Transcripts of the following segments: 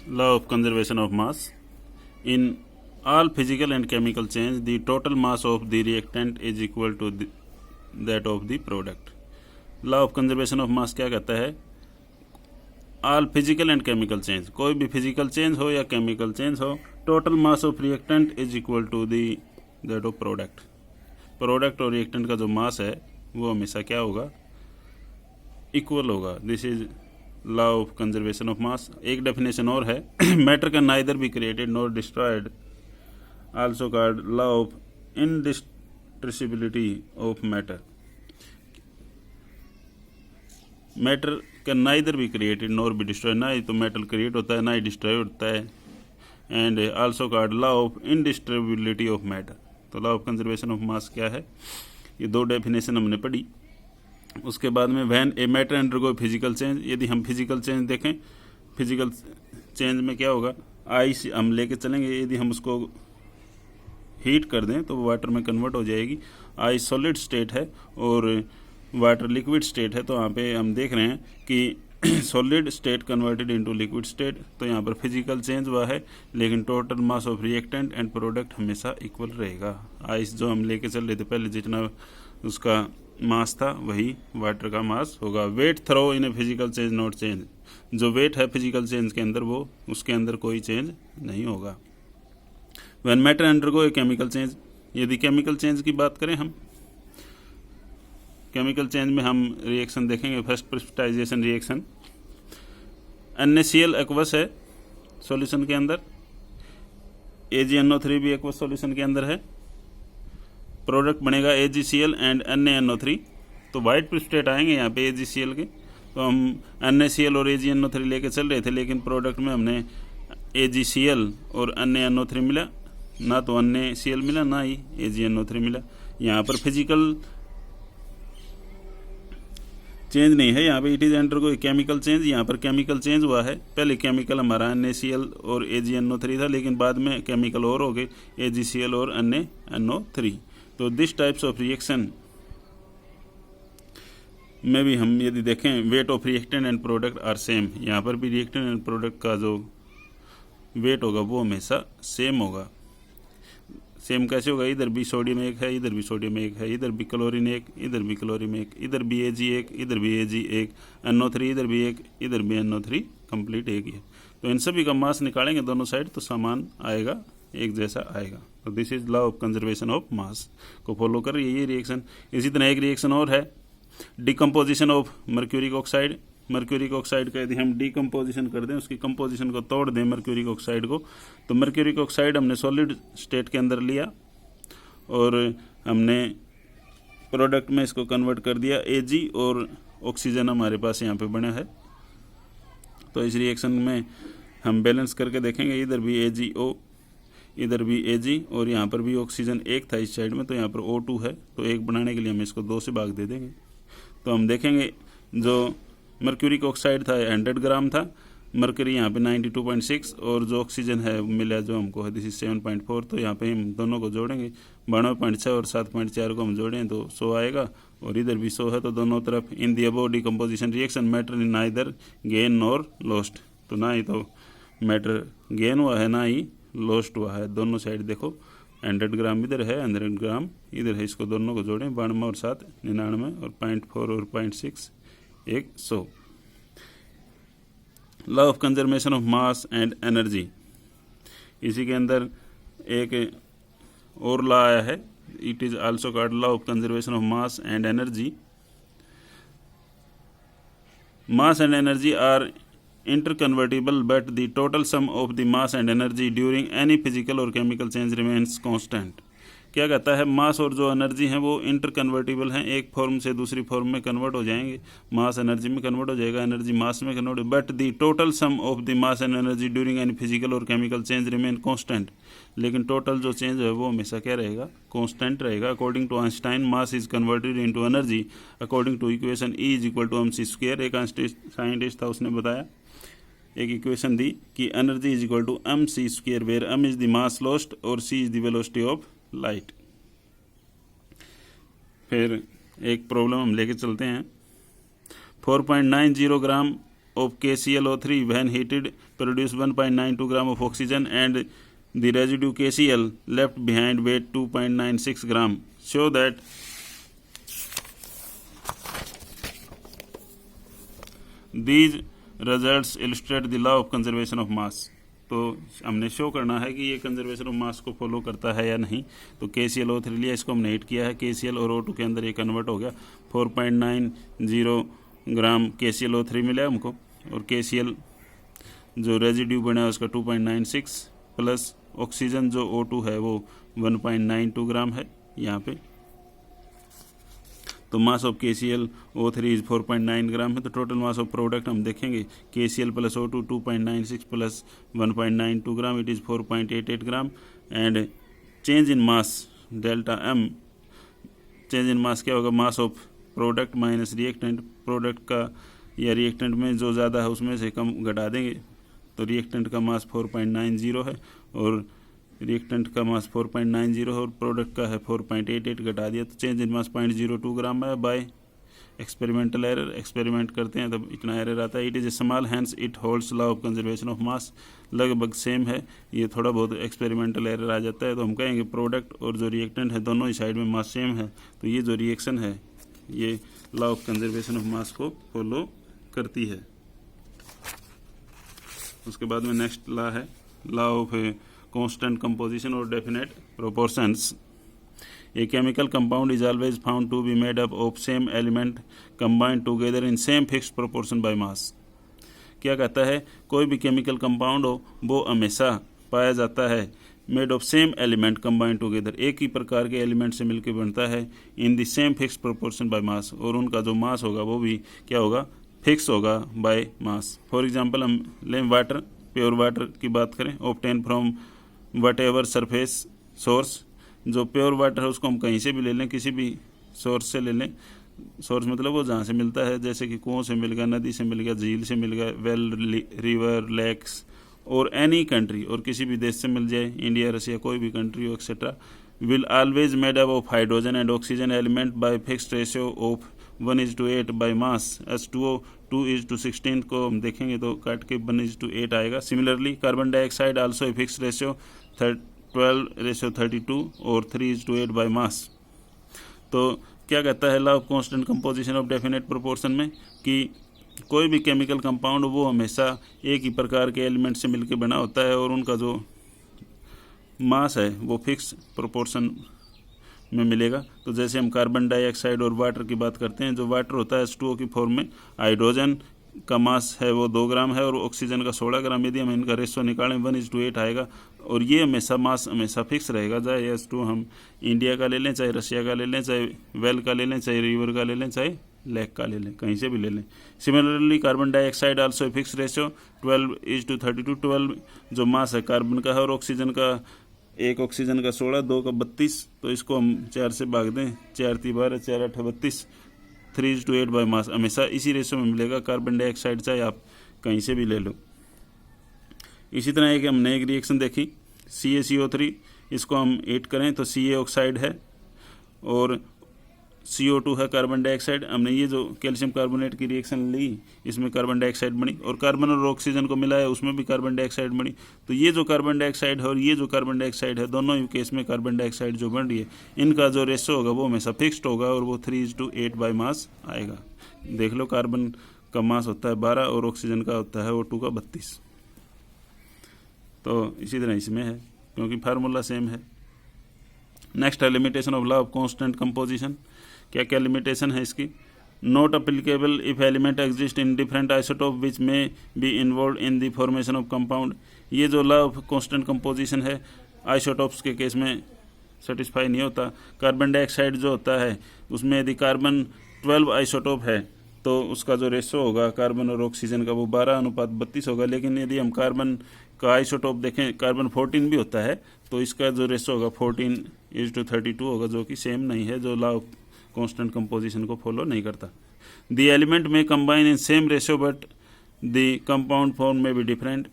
Law of conservation of mass. In all physical and chemical change, the total mass of the reactant is equal to that of the product. Law of conservation of mass क्या कहता है? All physical and chemical change, कोई भी physical change हो या chemical change हो, total mass of reactant is equal to that of product. Product और reactant का जो मास है वो हमेशा क्या होगा? इक्वल होगा. This is law of conservation of mass. एक डेफिनेशन और है, matter can neither be created nor destroyed, also called law of indestructibility of matter. Matter can neither be created nor be destroyed, ना ही तो matter create होता है ना ही destroy होता है. And also called law of indestructibility of matter. तो law of conservation of mass क्या है? ये दो डेफिनेशन हमने पढ़ी. उसके बाद में when a matter undergo physical change, यदि हम फिजिकल चेंज देखें, फिजिकल चेंज में क्या होगा? आइस हम लेके चलेंगे, यदि हम उसको हीट कर दें तो वो वाटर में कन्वर्ट हो जाएगी. आइस सॉलिड स्टेट है और वाटर लिक्विड स्टेट है, तो यहाँ पे हम देख रहे हैं कि solid state converted into liquid state. तो यहाँ पर फिजिकल चेंज हुआ है, लेकिन total mass of reactant and product हमेशा इक्वल रहेगा. आइस जो हम लेके चल रहे थे पहले, जितना उसका मास था वही वाटर का मास होगा. Weight through in a physical change not change, जो वेट है फिजिकल चेंज के अंदर वो उसके अंदर कोई चेंज नहीं होगा. When matter undergo a chemical change, यदि केमिकल चेंज की बात करें, हम केमिकल चेंज में हम रिएक्शन देखेंगे. फर्स्ट प्रेसिपिटाइजेशन रिएक्शन, NaCl एक्वस है सॉल्यूशन के अंदर, AgNO3 भी एक्वस सॉल्यूशन के अंदर है. प्रोडक्ट बनेगा AgCl एंड NaNO3. तो वाइट प्रेसिपिटेट आएंगे यहाँ पे AgCl के. तो हम NaCl और AgNO3 लेके चल रहे थे, लेकिन प्रोडक्ट में हमने AgCl और NaNO3 मिला, ना तो NaCl मिला ना ही AgNO3 मिला. यहाँ पर फिजिकल चेंज नहीं है, यहाँ पे इट इज अंडर कोई केमिकल चेंज. यहाँ पर केमिकल चेंज हुआ है. पहले केमिकल हमारा NaCl और AgNO3 था, लेकिन बाद में केमिकल और हो गए AgCl और NaNO3. तो दिस टाइप्स ऑफ रिएक्शन में भी हम यदि देखें, weight of reactant and product are same. यहाँ पर भी रिएक्टेंट एंड प्रोडक्ट का जो वेट होगा वो हमेशा सेम होगा. सेम कैसे होगा? इधर भी सोडियम एक है, इधर भी सोडियम एक है, इधर भी क्लोरीन एक, इधर भी क्लोरीन एक, इधर भी Ag एक, इधर भी Ag एक, NO3 इधर भी एक, इधर भी NO3, कंप्लीट एक ही है. तो इन सभी का मास निकालेंगे दोनों साइड तो समान आएगा, एक जैसा आएगा. तो this is law of conservation of मास को फॉलो कर रही है ये रिएक्शन. इसी तरह एक रिएक्शन और है, decomposition of mercuric oxide. Mercuric oxide का यदि हम डिकम्पोजिशन कर दें, उसकी कंपोजिशन को तोड़ दें मर्क्यूरिक ऑक्साइड को, तो मर्क्यूरिक ऑक्साइड हमने सॉलिड स्टेट के अंदर लिया और हमने प्रोडक्ट में इसको कन्वर्ट कर दिया Ag, और ऑक्सीजन हमारे पास यहाँ पे बना है. तो इस रिएक्शन में हम बैलेंस करके देखेंगे, इधर भी AgO, इधर भी Ag, और यहाँ पर भी ऑक्सीजन एक था इस साइड में, तो यहाँ पर O2 है. तो एक बनाने के लिए हम इसको 2 से भाग दे देंगे. तो हम देखेंगे जो मर्क्यूरिक ऑक्साइड था 100 ग्राम था, मर्करी यहाँ पे 92.6, और जो ऑक्सीजन है मिला जो हमको है दिस इज 7.4. तो यहाँ पे हम दोनों को जोड़ेंगे, 92.6 और 7.4 को हम जोड़ें तो 100 आएगा, और इधर भी 100 है. तो दोनों तरफ in the above decomposition reaction matter in neither gain nor lost. तो ना ही तो मैटर गेन हुआ है ना ही लॉस्ट हुआ है. दोनों साइड देखो, 100 ग्राम इधर है, 100 ग्राम इधर है, इसको दोनों को जोड़ें, 92 और 7 99, और 0.4 और 0.6 100. Law of conservation of mass and energy, इसी के अंदर एक और लॉ आया है, it is also called law of conservation of mass and energy. Mass and energy are interconvertible, but the total sum of the mass and energy during any physical or chemical change remains constant. क्या कहता है? मास और जो energy हैं वो इंटरकन्वर्टिबल हैं, एक form से दूसरी फॉर्म में कन्वर्ट हो जाएंगे. मास एनर्जी में कन्वर्ट हो जाएगा, एनर्जी मास में convert, but the total sum of the mass and energy during any physical or chemical change remain constant. लेकिन टोटल जो चेंज है वो हमेशा क्या रहेगा? कांस्टेंट रहेगा. According to Einstein, mass is converted into energy according to equation E is equal to mc². एक scientist था, उसने बताया, एक इक्वेशन दी कि energy is equal to mc², where m is the mass lost और c is the velocity of light. फिर एक प्रॉब्लम हम लेके चलते हैं. 4.90 ग्राम of KClO3 when heated produce 1.92 gram of oxygen and the residue KCl left behind weight 2.96 gram. Show that these results illustrate the law of conservation of mass. तो हमने show करना है कि ये कंजर्वेशन ऑफ मास को फॉलो करता है या नहीं। तो KClO3 लिया, इसको हमने हिट किया है, KCl और O2 के अंदर ये कन्वर्ट हो गया, 4.90 ग्राम KClO3 मिला हमको, और KCl जो रेजिड्यू बना है उसका 2.96 प्लस ऑक्सीजन जो O2 है वो 1.92 ग्राम है यहाँ पे। तो मास ऑफ KClO3 इज 4.9 ग्राम है। तो टोटल मास ऑफ प्रोडक्ट हम देखेंगे KCl plus O2 2.96 plus 1.92 gram, it is 4.88 gram. And change in mass delta M, change in mass क्या होगा, mass of product minus reactant, product का या reactant में जो ज़्यादा है उसमें से कम घटा देंगे। तो रिएक्टेंट का मास 4.90 है और रिएक्टेंट का मास 4.90 और प्रोडक्ट का है 4.88, घटा दिया तो चेंज इन मास 0.02 ग्राम है बाय एक्सपेरिमेंटल एरर। एक्सपेरिमेंट करते हैं तब इतना एरर आता है। It is a small hence it holds law of conservation of mass, लगभग सेम है, ये थोड़ा बहुत एक्सपेरिमेंटल एरर आ जाता है। तो हम कहेंगे प्रोडक्ट और जो रिएक्टेंट है दोनों ही साइड में मास सेम है, तो ये जो रिएक्शन है ये लॉ ऑफ कंजर्वेशन ऑफ मास को फॉलो करती है। उसके बाद में नेक्स्ट लॉ है law of constant composition or definite proportions. A chemical compound is always found to be made up of same element combined together in same fixed proportion by mass. क्या कहता है, कोई भी केमिकल कंपाउंड हो वो हमेशा पाया जाता है made of same element combined together, एक ही प्रकार के एलिमेंट से मिलकर बनता है in the same fix proportion by mass, और उनका जो मास होगा वो भी क्या होगा, फिक्स होगा बाय मास। फॉर एग्जांपल हम लें वाटर, प्योर वाटर की बात करें, obtain from what ever surface source, जो प्योर वाटर है उसको हम कहीं से भी ले लें, किसी भी सोर्स से ले लें। सोर्स मतलब वो जहाँ से मिलता है, जैसे कि कुओं से मिल गया, नदी से मिल गया, झील से मिल गया, वेल, रिवर, लेक्स और एनी कंट्री, और किसी भी देश से मिल जाए, इंडिया, रशिया, कोई भी कंट्री हो etcetera, will always made up of hydrogen and oxygen element by fixed ratio of 1:8 by mass. H2O 2:16 को हम देखेंगे तो काट के 1:8 आएगा। Similarly carbon dioxide also a fix ratio 12:32 और 3:8 बाय मास। तो क्या कहता है law of constant composition of definite proportion में कि कोई भी केमिकल कंपाउंड वो हमेशा एक ही प्रकार के एलिमेंट से मिलकर बना होता है और उनका जो मास है वो फिक्स प्रोपोर्शन में मिलेगा। तो जैसे हम कार्बन डाइऑक्साइड और वाटर की बात करते हैं, जो वाटर होता है H2O की फॉर्म में, हाइड्रोजन का मास है वो 2 ग्राम है और ऑक्सीजन का 16 ग्राम, यदि हम इनका रेशो निकालें 1:8 आएगा, और ये हमेशा मास हमेशा फिक्स रहेगा, चाहे H2O हम इंडिया का ले लें, चाहे रशिया का ले लें, चाहे वेल का ले लें, चाहे रिवर का ले लें, चाहे लेक का ले लें, कहीं से भी ले लें। Similarly carbon dioxide also fix ratio 12:32, 12 जो मास है कार्बन का है और ऑक्सीजन का, एक ऑक्सीजन का 16, 2 का 32, तो इसको हम 4 से भाग दें, 4 × 12, 4 × 8 32, 3:8 बाय मास, हमेशा इसी रेशो में मिलेगा कार्बन डाइऑक्साइड, चाहे आप कहीं से भी ले लो। इसी तरह एक हमने एक रिएक्शन देखी CaCO3, इसको हम ऐड करें तो Ca ऑक्साइड है और CO2 है कार्बन डाइऑक्साइड। हमने ये जो कैल्शियम कार्बोनेट की रिएक्शन ली, इसमें कार्बन डाइऑक्साइड बनी और कार्बन और ऑक्सीजन को मिलाया, उसमें भी कार्बन डाइऑक्साइड बनी। तो ये जो कार्बन डाइऑक्साइड है और ये जो कार्बन डाइऑक्साइड है, दोनों ही केस में कार्बन डाइऑक्साइड जो बन रही है, इनका जो रेशो होगा वो हमेशा फिक्स्ड होगा और वो 3:8 बाय मास आएगा। देख लो, कार्बन का मास होता है 12 और ऑक्सीजन का होता है O2 का 32। तो इसी तरह इसमें है, क्योंकि फार्मूला सेम है। नेक्स्ट है limitation of law of constant composition. क्या क्या लिमिटेशन है इसकी? Not applicable if element exist in different isotope which may be involve in the formation of compound. ये जो लॉ ऑफ कांस्टेंट कंपोजिशन है isotopes के केस में सेटिस्फाई नहीं होता। कार्बन डाइऑक्साइड जो होता है उसमें यदि कार्बन 12 आइसोटोप है तो उसका जो रेशो होगा कार्बन और ऑक्सीजन का वो 12:32 होगा। लेकिन यदि हम कार्बन का आइसोटोप देखें, कार्बन 14 भी होता है, तो इसका जो रेशो होगा 14:32 होगा, जो कि सेम नहीं है, जो लॉ ऑफ कांस्टेंट कंपोजिशन को फॉलो नहीं करता। द एलिमेंट में combine in same ratio but the compound form में भी डिफरेंट।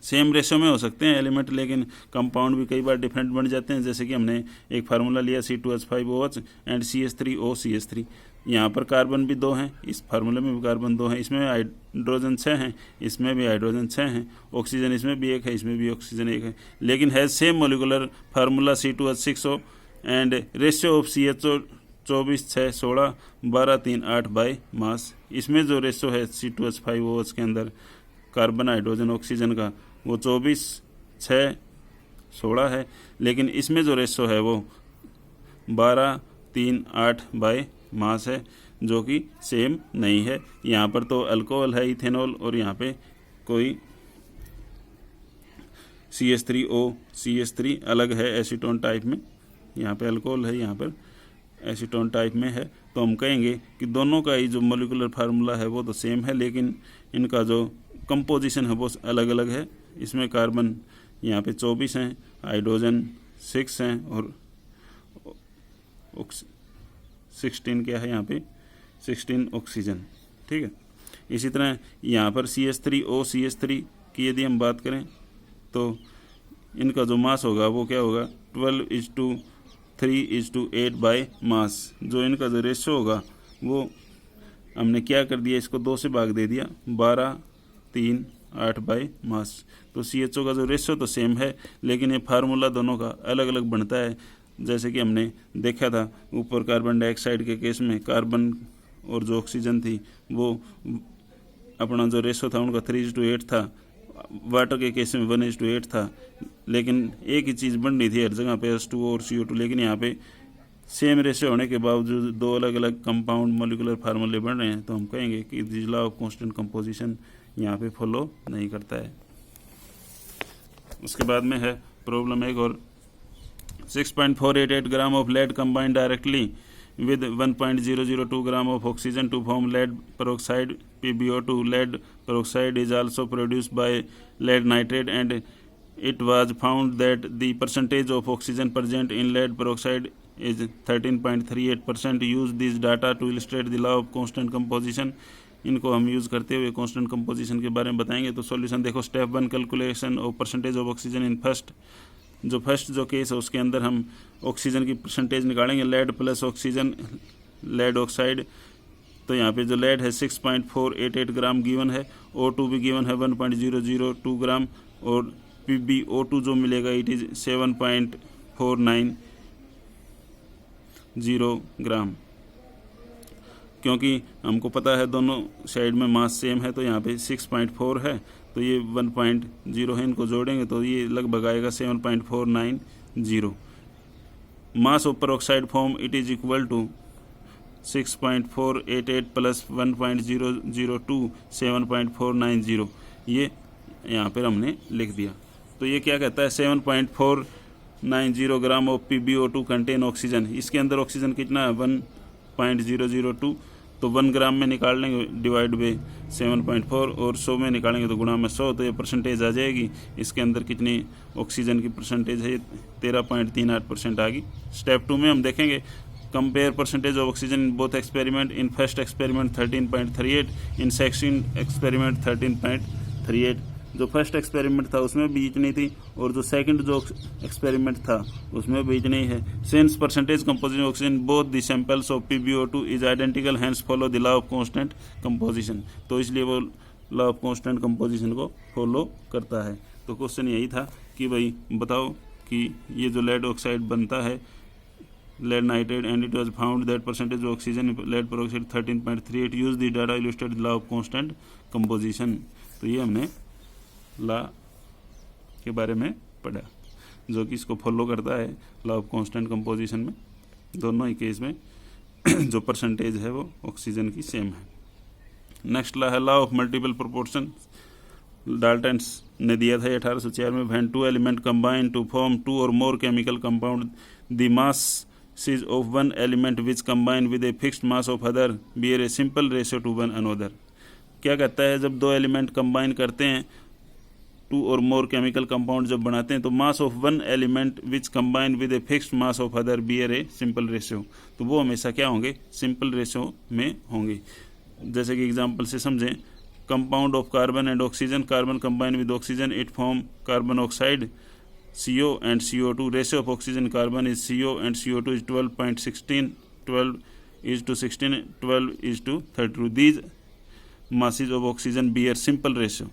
सेम रेशो में हो सकते हैं एलिमेंट, लेकिन कंपाउंड भी कई बार डिफरेंट बन जाते हैं। जैसे कि हमने एक फार्मूला लिया C2H5OH एंड CH3OCH3, यहाँ पर कार्बन भी 2 हैं, इस फार्मूले में भी कार्बन 2 हैं, इसमें हाइड्रोजन 6 हैं, इसमें भी हाइड्रोजन 6 हैं, ऑक्सीजन इसमें भी 1 है, इसमें भी ऑक्सीजन 1 है, लेकिन has same molecular formula C2H6O and ratio of CHO 24 6 16 12 3 8 by mass. इसमें जो रेशियो है C2H5OH के अंदर कार्बन हाइड्रोजन ऑक्सीजन का वो 24 6 16 है, लेकिन इसमें जो रेशियो है वो 12 3 8 बाई मास है, जो कि सेम नहीं है। यहाँ पर तो अल्कोहल है इथेनॉल, और यहाँ पे कोई CH3O CH3 अलग है एसीटोन टाइप में, यहाँ पे अल्कोहल है, यहाँ पर एसीटोन टाइप में है। तो हम कहेंगे कि दोनों का ही जो मोलिकुलर फार्मूला है वो तो सेम है, लेकिन इनका जो कंपोजिशन है वो अलग अलग है। इसमें कार्बन यहाँ पे 24 हैं, हाइड्रोजन 6 हैं, और 16 क्या है यहाँ पे 16 ऑक्सीजन। ठीक है, इसी तरह यहाँ पर CH3O CH3 की यदि हम बात करें तो इनका जो मास होगा वो क्या होगा 12:3:8 बाई मास। जो इनका जो रेशियो होगा वो हमने क्या कर दिया, इसको 2 से भाग दे दिया, 12 3 8 बाई मास। तो CHO का जो रेशियो तो सेम है, लेकिन ये फार्मूला दोनों का अलग अलग बनता है। जैसे कि हमने देखा था ऊपर कार्बन डाइऑक्साइड के केस में कार्बन और जो ऑक्सीजन थी वो अपना जो रेशियो था उनका 3:8 था, वाटर के केस में 1:8 था, लेकिन एक ही चीज़ बन रही थी हर जगह पे H2O और CO2। लेकिन यहाँ पे सेम रेशियो होने के बावजूद 2 अलग अलग कंपाउंड मोलिकुलर फार्मूले बन रहे हैं, तो हम कहेंगे कि this law of constant composition यहाँ पे फॉलो नहीं करता है। उसके बाद में है प्रॉब्लम एक और, 6.488 gram of lead combined directly with 1.002 gram of oxygen to form lead peroxide PbO2. Lead peroxide is also produced by lead nitrate, and it was found that the percentage of oxygen present in lead peroxide is 13.38%. Use these data to illustrate the law of constant composition. इनको हम use करते हुए constant composition के बारे में बताएंगे। तो solution देखो, step 1 calculation of percentage of oxygen in first. जो फर्स्ट जो केस है उसके अंदर हम ऑक्सीजन की परसेंटेज निकालेंगे, lead plus oxygen lead oxide. तो यहाँ पे जो लेड है 6.488 ग्राम गिवन है, O2 भी गिवन है 1.002 ग्राम, और PbO2 जो मिलेगा इट इज़ 7.490 ग्राम। क्योंकि हमको पता है दोनों साइड में मास सेम है, तो यहाँ पे 6.4 है तो ये 1.0 है, इनको जोड़ेंगे तो ये लगभग आएगा 7.490। Mass of peroxide form it is equal to 6.488 plus 1.002 7.490। ये यहाँ पर हमने लिख दिया। तो ये क्या कहता है, 7.490 gram of PbO2 contain oxygen. इसके अंदर ऑक्सीजन कितना है 1.002, तो 1 ग्राम में निकाल लेंगे डिवाइड बाई 7.4, और 100 में निकालेंगे तो गुणा में 100, तो ये परसेंटेज आ जाएगी। इसके अंदर कितनी ऑक्सीजन की परसेंटेज है, 13.38% आ गई। स्टेप 2 में हम देखेंगे compare percentage of oxygen in both experiment. In first experiment 13.38, in second experiment 13.38। जो फर्स्ट एक्सपेरिमेंट था उसमें भी इतनी थी, और जो सेकंड जो एक्सपेरिमेंट था उसमें भी इतनी है। Since percentage composition oxygen both the samples of PbO2 is identical, hence follow the law of constant composition. तो इसलिए वो लॉ ऑफ कांस्टेंट कंपोजिशन को फॉलो करता है। तो क्वेश्चन यही था कि भाई बताओ कि ये जो लेड ऑक्साइड बनता है lead nitrate and it was found that percentage of oxygen in lead peroxide 13.38. use the data illustrate the law of constant composition। तो ये हमने लॉ के बारे में पढ़ा जो कि इसको फॉलो करता है लॉ ऑफ कांस्टेंट कंपोजिशन में। दोनों ही केस में जो परसेंटेज है वो ऑक्सीजन की सेम है। नेक्स्ट लॉ है law of multiple proportion. Dalton ने दिया था 1804 में। When 2 element combine to form 2 और more chemical compound, the mass of one element which combine with a fixed mass of other bear a simple ratio to one another। क्या कहता है, जब 2 element combine करते हैं 2 और मोर केमिकल कंपाउंड जब बनाते हैं, तो mass of one element which combine with a fixed mass of other bear a simple ratio. तो वो हमेशा क्या होंगे, सिंपल रेशियो में होंगे। जैसे कि एग्जांपल से समझें, compound of carbon and oxygen, carbon combine with oxygen it form carbon oxide CO and CO2। ratio of oxygen carbon is CO and CO2 is 12.16, 12 is to 16, 12 is to 32. These masses of oxygen bear simple ratio.